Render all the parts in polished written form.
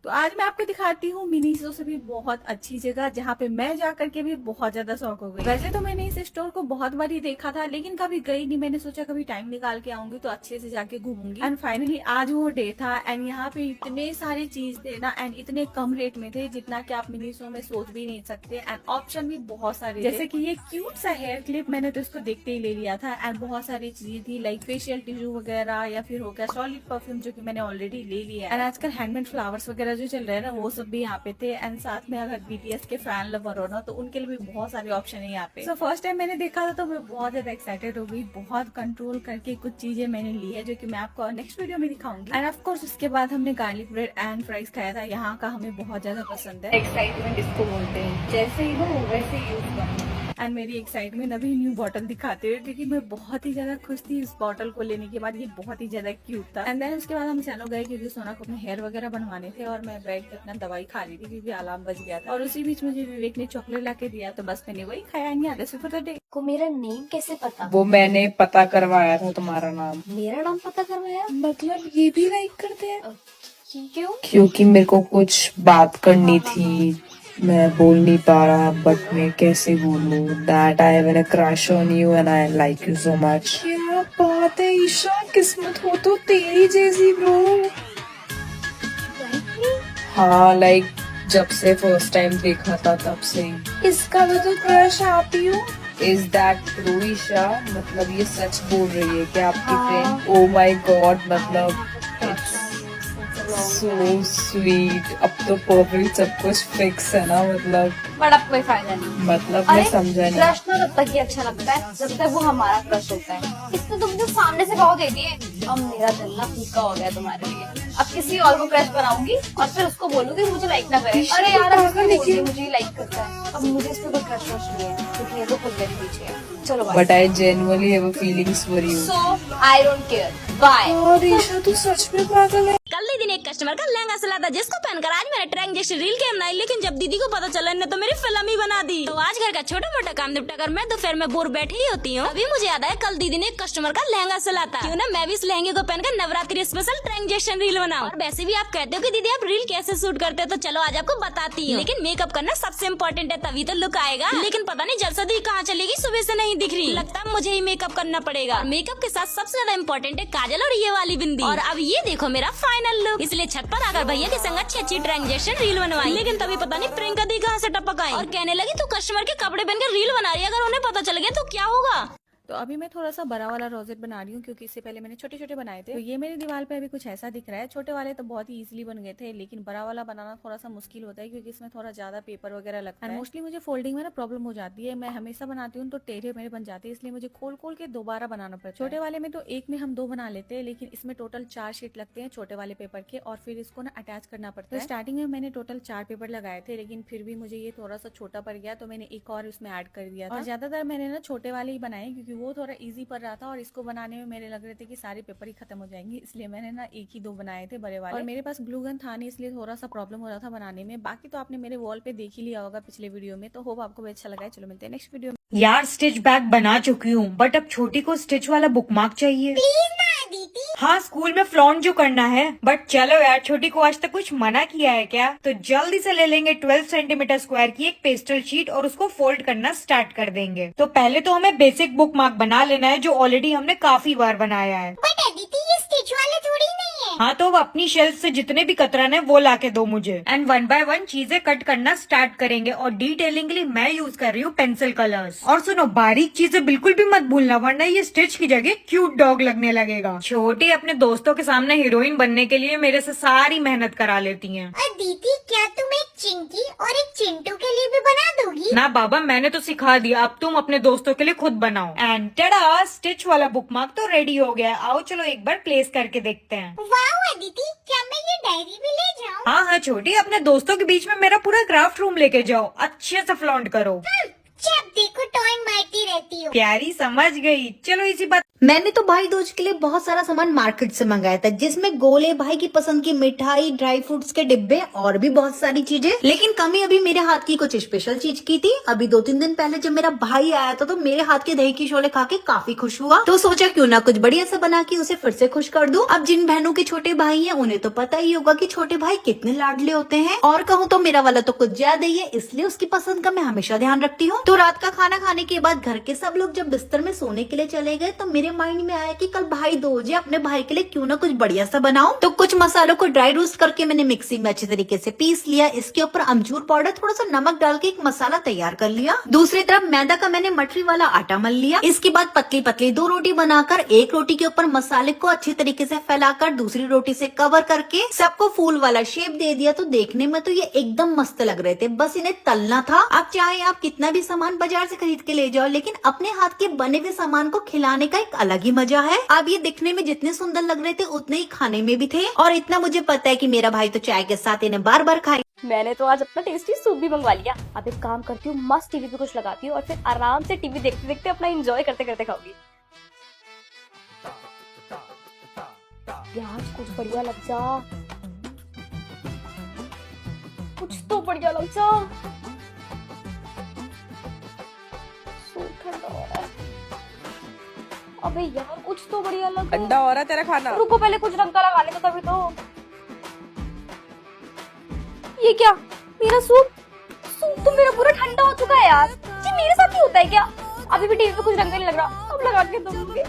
तो आज मैं आपको दिखाती हूँ मिनीसो से भी बहुत अच्छी जगह जहाँ पे मैं जा करके भी बहुत ज्यादा शौक हो गई। वैसे तो मैंने इस स्टोर को बहुत बार ही देखा था लेकिन कभी गई नहीं। मैंने सोचा कभी टाइम निकाल के आऊंगी तो अच्छे से जाके घूमूंगी। एंड फाइनली आज वो डे था एंड यहाँ पे इतने सारी चीज थे ना एंड इतने कम रेट में थे जितना कि आप मिनीसो में सोच भी नहीं सकते। एंड ऑप्शन भी बहुत सारे जैसे कि ये क्यूट सा हेयर क्लिप मैंने तो इसको देखते ही ले लिया था। एंड बहुत सारी चीजें थी लाइक फेशियल टिश्यू वगैरह या फिर हो गया सॉलिड परफ्यूम जो कि मैंने ऑलरेडी ले लिया। एंड आजकल हैंडमेड फ्लावर्स वगैरह जो चल रहे हैं ना वो सब भी यहाँ पे थे। एंड साथ में अगर बीटीएस के फैन लवर हो ना तो उनके लिए भी बहुत सारे ऑप्शन है यहाँ पे। सो फर्स्ट टाइम मैंने देखा था तो मैं बहुत ज्यादा एक्साइटेड हो गई। बहुत कंट्रोल करके कुछ चीजें मैंने ली है जो कि मैं आपको नेक्स्ट वीडियो में दिखाऊंगी। एंड ऑफ कोर्स उसके बाद हमने गार्लिक ब्रेड एंड फ्राइज खाया था। यहाँ का हमें बहुत ज्यादा पसंद है। एक्साइटमेंट इसको बोलते हैं, जैसे ही हो वैसे ही यूज करना। एंड मेरी एक्साइटमेंट अभी न्यू बॉटल दिखाते हुए क्योंकि मैं बहुत ही ज्यादा खुश थी इस बॉटल को लेने के बाद। ये बहुत ही ज्यादा क्यूट था। एंड देन उसके बाद हम चलो गए क्योंकि सोना को अपने हेयर वगैरह बनवाने थे और मैं बैठ के अपना दवाई खा रही थी क्योंकि अलार्म बज गया था। और उसी बीच मुझे विवेक ने चॉकलेट ला के दिया तो बस मैंने वही खाया। नहीं आते सुपर डे को मेरा नेम कैसे पता? वो मैंने पता करवाया था तुम्हारा नाम। मेरा नाम पता करवाया? मतलब ये भी लाइक करते हैं? क्यों? क्योंकि मेरे को कुछ बात करनी थी, मैं बोल नहीं पा रहा बट मैं कैसे बोलूं that I have a crush on you and I like you so much. क्या बात है ईशा, किस्मत हो तो तेरी जैसी ब्रो। हाँ लाइक जब से फर्स्ट टाइम देखा था तब से इसका भी तो क्रश आप ही हो। Is that true Isha? मतलब ये सच बोल रही है कि आपकी फ्रेंड? ओ माय गॉड, मतलब सो स्वीट। अब तो परफेक्ट सब कुछ फिक्स है ना? मतलब बट अब कोई फायदा नहीं। मतलब मैं समझा नहीं। क्रश तो तब तक ही अच्छा लगता है जब तक वो हमारा क्रश होता है। इसने तुम जो सामने से भाव दे दिए, अब मेरा दिल ना फीका हो गया तुम्हारे लिए। अब किसी और को क्रश बनाऊंगी और फिर उसको बोलूंगी मुझे लाइक ना करे। अरे यार अब इसको बोल दिया मुझे लाइक करता है। अब मुझे इस पे कोई क्रश वश नहीं है क्योंकि ये तो खुद मेरे पीछे है। चलो but I genuinely have a feelings for you. So I don't care, bye. और ईशा तू सच में पागल है। कल ही दिन एक कस्टमर का लहंगा सिला था जिसको पहनकर आज मैंने ट्रैंक जैसी रील के बनाई। लेकिन जब दीदी को पता चला ने तो मेरी फिल्म ही बना दी। तो आज घर का छोटा मोटा काम निपटा कर मैं दोपहर में बोर बैठी ही होती हूँ। अभी मुझे याद है कल दीदी ने एक कस्टमर का लहंगा सिला था। क्यों ना मैं भी इस लहंगे को पहनकर नवरात्रि स्पेशल ट्रैंक जैसी रील बनाऊं। और वैसे भी आप कहते हो कि दीदी आप रील कैसे शूट करते हो तो चलो आज आपको बताती हूँ। लेकिन मेकअप करना सबसे इम्पोर्टेंट है तभी तो लुक आएगा। लेकिन पता नहीं जलसदी कहाँ चलेगी, सुबह से नहीं दिख रही। लगता है मुझे ही मेकअप करना पड़ेगा। मेकअप के साथ सबसे ज्यादा इम्पोर्टेंट है काजल और ये वाली बिंदी। और अब ये देखो मेरा फाइनल लुक। इसलिए छत पर आकर भैया के संग अच्छी अच्छी ट्रांजेक्शन रील बनवाई। लेकिन तभी पता नहीं प्रियंका दी कहाँ से टपक आई और कहने लगी तू कस्टमर के कपड़े पहनकर रील बना रही है, अगर उन्हें पता चल गया तो क्या होगा। तो अभी मैं थोड़ा सा बड़ा वाला रोजेट बना रही हूँ क्योंकि इससे पहले मैंने छोटे छोटे बनाए थे। तो ये मेरी दीवार पे अभी कुछ ऐसा दिख रहा है। छोटे वाले तो बहुत ही इजीली बन गए थे लेकिन बड़ा वाला बनाना थोड़ा सा मुश्किल होता है क्योंकि इसमें थोड़ा ज्यादा पेपर वगैरह लगता है। मोस्टली मुझे फोल्डिंग में ना प्रॉब्लम हो जाती है। मैं हमेशा बनाती हूँ तो टेढ़े मेरे बन जाते हैं, इसलिए मुझे खोल खोल के दोबारा बनाना पड़ता है। छोटे वाले में तो एक में हम 2 बना लेते हैं लेकिन इसमें टोटल 4 शीट लगते हैं छोटे वाले पेपर के और फिर इसको ना अटैच करना पड़ता है। स्टार्टिंग में मैंने टोटल 4 पेपर लगाए थे लेकिन फिर भी मुझे ये थोड़ा सा छोटा पड़ गया तो मैंने एक और उसमें ऐड कर दिया था। और ज्यादातर मैंने ना छोटे वाले ही बनाए क्योंकि वो थोड़ा ईजी पड़ रहा था और इसको बनाने में मेरे लग रहे थे कि सारे पेपर ही खत्म हो जाएंगे, इसलिए मैंने ना एक ही 2 बनाए थे बड़े वाले। और मेरे पास ग्लू गन था नहीं इसलिए थोड़ा सा प्रॉब्लम हो रहा था बनाने में। बाकी तो आपने मेरे वॉल पे देख ही लिया होगा पिछले वीडियो में। तो होप आपको भी अच्छा लगा है। चलो मिलते हैं नेक्स्ट वीडियो में। यार स्टिच बैग बना चुकी हूँ बट अब छोटी को स्टिच वाला बुकमार्क चाहिए। हाँ स्कूल में फ्लॉन्ट जो करना है बट चलो यार छोटी को आज तक कुछ मना किया है क्या? तो जल्दी से ले लेंगे 12 सेंटीमीटर स्क्वायर की एक पेस्टल शीट और उसको फोल्ड करना स्टार्ट कर देंगे। तो पहले तो हमें बेसिक बुकमार्क बना लेना है जो ऑलरेडी हमने काफी बार बनाया है। बट अदिति ये स्टिच वाले थोड़ी नहीं है। हाँ तो अब अपनी शेल्फ से जितने भी कतरन है वो ला के दो मुझे। एंड 1 बाय 1 चीजें कट करना स्टार्ट करेंगे और डिटेलिंग के लिए मैं यूज कर रही हूँ पेंसिल कलर्स। और सुनो बारीक चीजें बिल्कुल भी मत भूलना वरना ये स्टिच की जगह क्यूट डॉग लगने लगेगा। छोटी अपने दोस्तों के सामने हीरोइन बनने के लिए मेरे से सारी मेहनत करा लेती हैं। अदिति क्या तुम एक चिंकी और एक चिंटू के लिए भी बना दोगी? ना बाबा मैंने तो सिखा दिया, अब तुम अपने दोस्तों के लिए खुद बनाओ। एंड टडा स्टिच वाला बुकमार्क तो रेडी हो गया। आओ चलो एक बार प्लेस करके देखते हैं। वाह अदिति, क्या मैं ये डायरी भी ले जाऊँ? हाँ हाँ छोटी अपने दोस्तों के बीच में मेरा पूरा क्राफ्ट रूम लेके जाओ, अच्छे से फ्लॉन्ट करो। जब देखो टॉय मारती रहती हो। प्यारी समझ गई। चलो इसी बात मैंने तो भाई दूज के लिए बहुत सारा सामान मार्केट से मंगाया था, जिसमें गोले, भाई की पसंद की मिठाई, ड्राई फ्रूट्स के डिब्बे और भी बहुत सारी चीजें। लेकिन कमी अभी मेरे हाथ की कुछ स्पेशल चीज की थी। अभी 2-3 दिन पहले जब मेरा भाई आया था तो मेरे हाथ के दही की शोले खा के काफी खुश हुआ, तो सोचा क्यों ना कुछ बढ़िया सा बना के उसे फिर से खुश कर दूं। अब जिन बहनों के छोटे भाई हैं उन्हें तो पता ही होगा कि छोटे भाई कितने लाडले होते हैं, और कहूँ तो मेरा वाला तो कुछ ज्यादा ही है, इसलिए उसकी पसंद का मैं हमेशा ध्यान रखती हूँ। तो रात का खाना खाने के बाद घर के सब लोग जब बिस्तर में सोने के लिए चले गए तो मेरे माइंड में आया कि कल भाई दूज है, अपने भाई के लिए क्यों ना कुछ बढ़िया सा बनाऊं। तो कुछ मसालों को ड्राई रोस्ट करके मैंने मिक्सी में अच्छे तरीके से पीस लिया। इसके ऊपर अमचूर पाउडर, थोड़ा सा नमक डाल के एक मसाला तैयार कर लिया। दूसरी तरफ मैदा का मैंने मटरी वाला आटा मल लिया। इसके बाद पतली पतली 2 रोटी बनाकर एक रोटी के ऊपर मसाले को अच्छी तरीके से फैलाकर दूसरी रोटी से कवर करके सबको फूल वाला शेप दे दिया। तो देखने में तो ये एकदम मस्त लग रहे थे, बस इन्हें तलना था। अब चाहे आप कितना भी सामान बाजार से खरीद के ले जाओ, लेकिन अपने हाथ के बने हुए सामान को खिलाने का एक अलग ही मजा है। अब ये दिखने में जितने सुंदर लग रहे थे उतने ही खाने में भी थे, और इतना मुझे पता है कि मेरा भाई तो चाय के साथ इन्हें बार बार खाए। मैंने तो आज अपना टेस्टी सूप भी मंगवा लिया। अब एक काम करती हूँ, मस्त टीवी पे कुछ लगाती हूँ और फिर आराम से टीवी देखते देखते अपना एंजॉय करते करते खाऊंगी। प्याज कुछ बढ़िया लग जा, कुछ तो बढ़िया लग जा। सूप ठंडा हो रहा है। अबे यार कुछ तो बढ़िया लग रहा है। ठंडा हो रहा है तेरा खाना। रुको पहले कुछ ढंग का लगाने को, तभी तो। ये क्या, मेरा सूप तो मेरा पूरा ठंडा हो चुका है यार। ये मेरे साथ ही होता है क्या? अभी भी टीवी पे कुछ ढंग का नहीं लग रहा, अब लगा के दूंगी।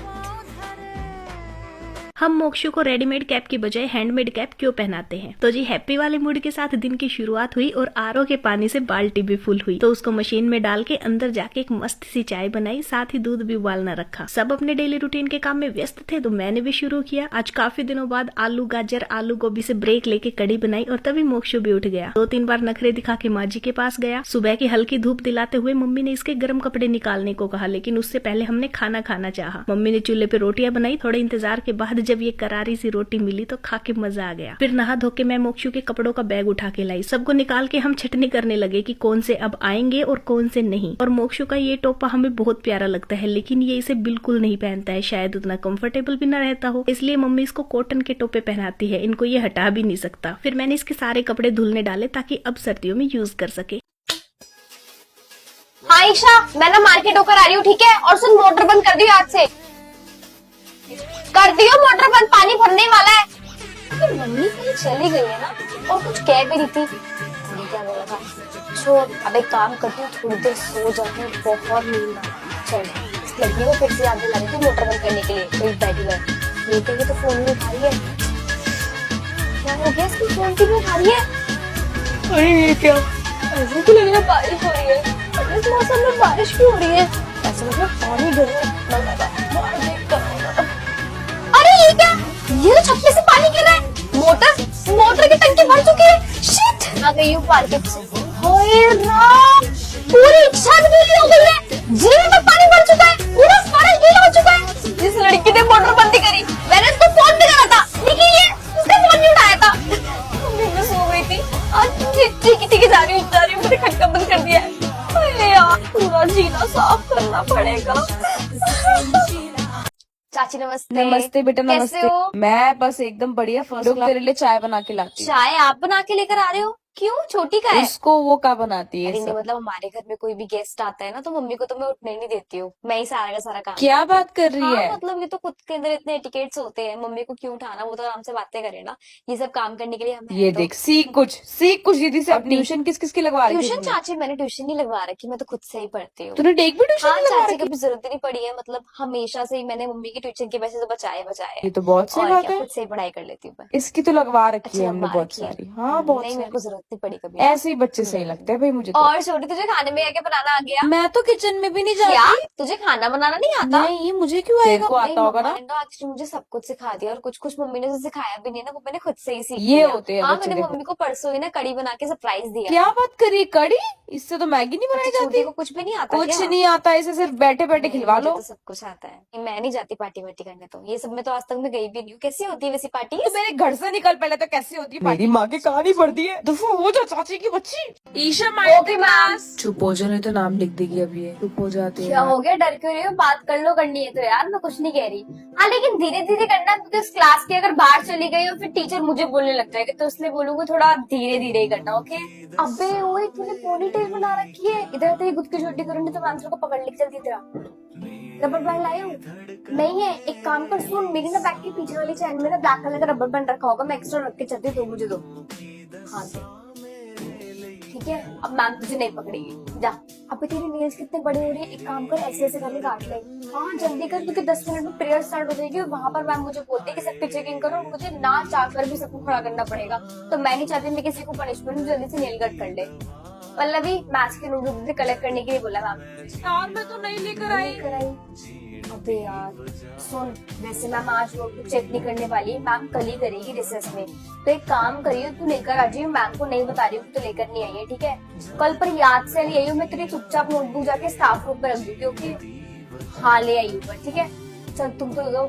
हम मोक्षु को रेडीमेड कैप की बजाय हैंडमेड कैप क्यों पहनाते हैं? तो जी हैप्पी वाले मूड के साथ दिन की शुरुआत हुई और आरओ के पानी से बाल्टी भी फुल हुई, तो उसको मशीन में डाल के अंदर जाके एक मस्त सी चाय बनाई, साथ ही दूध भी उबालना रखा। सब अपने डेली रूटीन के काम में व्यस्त थे तो मैंने भी शुरू किया। आज काफी दिनों बाद आलू गाजर आलू गोभी से ब्रेक लेके कड़ी बनाई और तभी मोक्षु भी उठ गया। 2-3 बार नखरे दिखा के माँ जी के पास गया। सुबह की हल्की धूप दिलाते हुए मम्मी ने इसके गर्म कपड़े निकालने को कहा, लेकिन उससे पहले हमने खाना खाना चाहा। मम्मी ने चूल्हे पे रोटियां बनाई। थोड़े इंतजार के बाद जब ये करारी रोटी मिली तो खा के मजा आ गया। फिर नहा धो के मैं मोक्षु के कपड़ों का बैग उठा के लाई। सबको निकाल के हम छटनी करने लगे कि कौन से अब आएंगे और कौन से नहीं। और मोक्षु का ये टोपा हमें बहुत प्यारा लगता है, लेकिन ये इसे बिल्कुल नहीं पहनता है, शायद उतना कंफर्टेबल भी न रहता हो, इसलिए मम्मी इसको कॉटन के टोपे पहनाती है। इनको ये हटा भी नहीं सकता। फिर मैंने इसके सारे कपड़े धुलने डाले ताकि अब सर्दियों में यूज कर सके। हाँ ईशा, मैं ना मार्केट होकर आ रही हूँ, ठीक है? और सुन, मोटर बंद कर दियो आज से। कर दियो मोटर बंद, पानी भरने वाला है। तो मम्मी कहीं चली गई है ना, और कुछ कह भी रही थी। क्या बोला था? छोड़, अब एक काम करती हूँ, थोड़ी देर सो जाती हूँ, बहुत नींद आ रही है। चल, इस लड़की को फिर से याद दिला रही थी मोटर बंद करने के लिए। कोई बैठी है, देखेंगे तो फोन में उठा रही है। क्या हो गया, इसकी फोन की भी उठा रही है? अरे ये क्या, ऐसे क्यों लग रहा है बारिश हो रही है? और इस मौसम में बारिश क्यों हो रही है? ऐसा मतलब पानी गिर रहा है। अरे ये क्या, ये तो छत में से पानी गिर रहा है। मोटर की टंकी भर चुकी है। शिट, आ गई हूँ मार्केट से। ओए राम, पूरी छत गीली हो गई है, जीने में पानी भर चुका है, पूरा फर्श गीला हो चुका है। जिस लड़की ने मोटर बंदी करी, मैंने उसको फोन भी करा था, लेकिन ये उसने फोन नहीं उठाया था। मैं सो गई थी, आज ठीक जा रही हूँ, मैंने खटका बंद कर दिया है। अरे यार, पूरा जीना साफ करना पड़ेगा। चाची नमस्ते। नमस्ते बेटा, कैसे नमस्ते। हो? मैं बस एकदम बढ़िया, फर्स्ट क्लास। तेरे लिए चाय बना के लाती हूँ। चाय आप बना के लेकर आ रहे हो? क्यों, छोटी का है? उसको वो क्या बनाती है अरे सब? नहीं, मतलब हमारे घर में कोई भी गेस्ट आता है ना, तो मम्मी को तो मैं उठने नहीं देती हूँ, मैं ही सारा का सारा काम। क्या बात कर रही हाँ, है? मतलब ये तो खुद के अंदर इतने एटिकेट्स होते हैं, मम्मी को क्यों उठाना, वो तो आराम से बातें करे ना। ये सब काम करने के लिए हम ये देख, सीख कुछ दीदी से। अब ट्यूशन किस किस की लगवा रही ट्यूशन है? चाची मैंने ट्यूशन नहीं लगवा रखी, मैं तो खुद से ही पढ़ती हूँ। तूने एक भी ट्यूशन हाँ नहीं लगवा चाची, रखी? कभी जरूरत ही नहीं पड़ी है, मतलब हमेशा से ही मैंने मम्मी की ट्यूशन के पैसे तो बचाए ये तो बहुत सही और बात क्या, है। खुद से ही पढ़ाई कर लेती हूँ मैं। इसकी तो लगवा रखी अच्छा, है हमने लगवा बहुत रखी है। सारी। हाँ, बहुत नहीं, मेरे सारी। को जरूरत नहीं पड़ी कभी। ऐसे ही बच्चे सही लगते हैं भाई मुझे तो। और छोटी, तुझे खाने में क्या बनाना आ गया? मैं तो किचन में भी नहीं क्या, जाती। तुझे खाना बनाना नहीं आता? नहीं, मुझे क्यों आएगा? नहीं, आता होगा मम्मा ना। ने तो एक्चुअली मुझे सब कुछ सिखा दिया, और कुछ कुछ मम्मी ने जो सिखाया भी नहीं है ना, वो मैंने खुद से ही सीख ये लिया। होते हैं हाँ, बच्चे, मैंने देखो। मम्मी को परसों ही ना कड़ी बना के सरप्राइज दिया। क्या बात करी, कड़ी? इससे तो मैगी नहीं बनाई अच्छा, जाती। छोटी को कुछ भी नहीं आता कुछ क्या? नहीं आता, इसे सिर्फ बैठे बैठे खिलवा मुझे लो। तो सब कुछ आता है, मैं नहीं जाती पार्टी वार्टी करने, तो ये सब में तो आज तक मैं गई भी नहीं हूँ। कैसी होती है वैसी पार्टी? तो मेरे घर से निकल, पहले तो कैसी होती है? मेरी माँ की कहानी पढ़ती है, तो हो जा चाची की बच्ची। Isha okay ma'am. चुप हो जाने तो नाम लिख देगी अब ये, चुप हो जाती क्या है। हो गया, डर क्यों रही हो? बात कर लो, करनी है तो यार, मैं कुछ नहीं कह रही। हाँ लेकिन धीरे धीरे करना, क्योंकि इस क्लास की अगर बाहर चली गई और फिर टीचर मुझे बोलने लग जाएगा, तो इसलिए बोलूंगी थोड़ा धीरे धीरे ही करना, ओके? अबे ओए, तूने पोनी टेल बना रखी है, इधर तेरी खुद की छोटी करूंगी तो आंसर को पकड़ लेके चलती तेरा। रबर बैंड लाए हो? नहीं है, एक काम कर, सुन, मेरी ना बैग के पीछे वाली चैन में ना ब्लैक कलर का रबर बैंड रखा होगा, मैं एक्स्ट्रा रख के चलती हूँ, तो मुझे दो। हाँ दे, ठीक है? अब मैम तुझे नहीं पकड़ेगी, जा। अबे तेरी नेल्स कितने बड़े हो रहे हैं, एक काम कर, ऐसे ऐसे करके काट ले। हाँ जल्दी कर, क्योंकि 10 मिनट में प्रेयर स्टार्ट हो जाएगी और वहां पर मैम मुझे बोलते हैं कि सबकी चेकिंग करो, और मुझे ना चाहकर भी सबको खड़ा करना पड़ेगा, तो मैं नहीं चाहती मैं किसी को पनिशमेंट दूं, जल्दी से नेल कट कर ले। पल्लवी, मैथ्स के नोटबुक कलेक्ट करने के लिए बोला मैम। यार मैं तो नहीं लेकर आई। अबे यार सुन, वैसे मैम आज नोटबुक चेक नहीं करने वाली, मैम कल ही करेगी रिसेस में, तो एक काम करियो, तू लेकर आ जाइए, मैम को नहीं बता रही हूँ तो लेकर नहीं आई है, ठीक है? कल पर याद से ले आई हूँ, मैं तेरी चुपचाप नोटबुक जाके स्टाफ रूम पे रख दूंगी, ओके? हाँ ले आई हूँ, ठीक है? चल तुम तो दो।